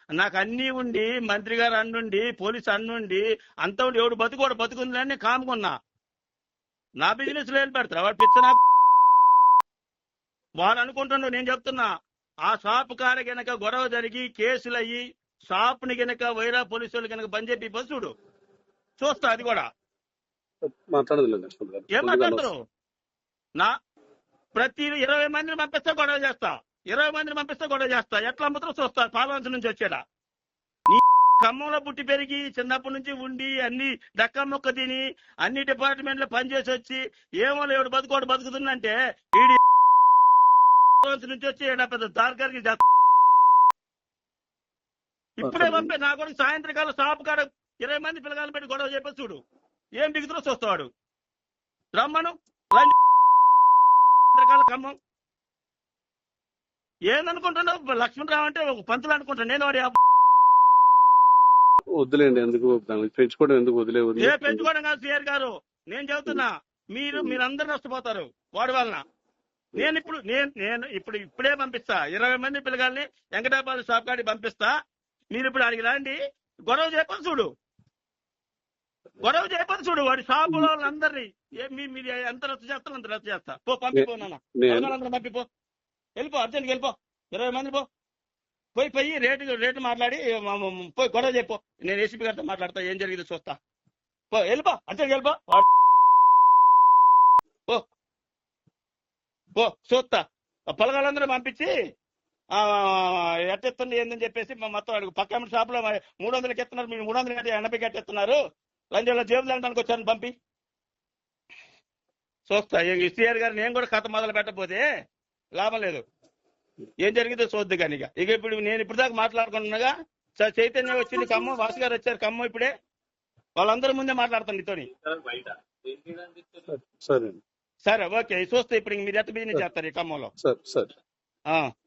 నాకు అన్ని ఉండి మంత్రి గారు అన్నుండి పోలీసు అన్నుండి అంత ఉండి ఎవడు బతుకోడు బతుకుందని కాముకున్నా. నా బిజినెస్ లో ఏం పెడతారా వాడు పిచ్చనా? వాడు అనుకుంటున్నాడు. నేను చెప్తున్నా, ఆ షాప్ కాడ గనక గొడవ జరిగి కేసులు అయ్యి షాప్ ని గనక వైరా పోలీసు వాళ్ళు కనుక బంద్ చెప్పి చూడు, చూస్తా అది కూడా. ఏం మాట్లాడతారు? నా ప్రతి 20 మందిని పంపిస్తే గొడవ చేస్తా, 20 మందిని పంపిస్తే గొడవ చేస్తా. ఎట్లా అమ్ముతారో చూస్తా. పాలవంచ నుంచి వచ్చాడా నీ ఖమ్మంలో పుట్టి పెరిగి చిన్నప్పటి నుంచి ఉండి అన్ని డక్క మొక్క తిని అన్ని డిపార్ట్మెంట్లో పనిచేసి వచ్చి ఏమో ఎవడు బతుకోడు బతుకుతుందంటే ఈడి నుంచి వచ్చి పెద్ద దార్గారికి ఇప్పుడే పంపే. నా కూడా సాయంత్రకాలం షాప్ కాడ 20 మంది పిల్లగాలు పెట్టి గొడవ చెప్పేసి చూడు, ఏం దిగుతున్నా చూస్తావాడు. రమ్మను ఖమ్మం. ఏందనుకుంటున్నావు? లక్ష్మణరావు అంటే ఒక పంతులు అనుకుంటాను నేను. వాడి వదిలేండి, ఎందుకు పెంచుకోవడం, ఎందుకు వదిలేదు? ఏ పెంచుకోవడం కాదు సిఆర్ గారు, నేను చెబుతున్నా. మీరందరూ నష్టపోతారు వాడి వలన. నేను ఇప్పుడే పంపిస్తా 20 మంది పిల్లగాల్ని వెంకటాబాద్ షాప్ కాడికి పంపిస్తా. మీరు ఇప్పుడు అడిగి రండి, గొడవ చేయపని చూడు, గొడవ చేయపని చూడు. వాడి షాపు వాళ్ళందరినీ మీరు ఎంత రద్దు చేస్తారో అంత రద్దు చేస్తా. పంపిపోనా పంపిపో, వెళ్ళిపో, అర్జెంట్కి వెళ్ళిపో. 20 మంది పోయి రేటు మాట్లాడి పోయి గొడవ చెప్పు. నేను ఏసీపీ గారితో మాట్లాడతా, ఏం జరిగిందో చూస్తా. వెళ్ళిపో, అర్జెంట్కి వెళ్ళిపో. చూస్తా. పొలగాళ్ళందరూ పంపించి ఎట్టెత్తండి ఏందని చెప్పేసి మొత్తం అడుగు. పక్క షాప్ లో 300కి ఎత్తున్నారు, మీరు 380 ఎట్టెత్తున్నారు, లంజంలో జేబులు అనడానికి వచ్చాను పంపి చూస్తా. సిఆర్ గారు నేను కూడా కథ మొదలు పెట్టకపోతే లాభం లేదు. ఏం జరిగిందో చూద్దు కానీ ఇక ఇప్పుడు నేను ఇప్పుడు దాకా మాట్లాడుకుంటున్నాగా. చైతన్య వచ్చింది ఖమ్మం, వాసు గారు వచ్చారు ఖమ్మం ఇప్పుడే, వాళ్ళందరి ముందే మాట్లాడతాను నీతోని. సరే ఓకే, చూస్తే ఇప్పుడు మీరు ఎంత బిజినెస్ చేస్తారు ఈ ఖమ్మంలో?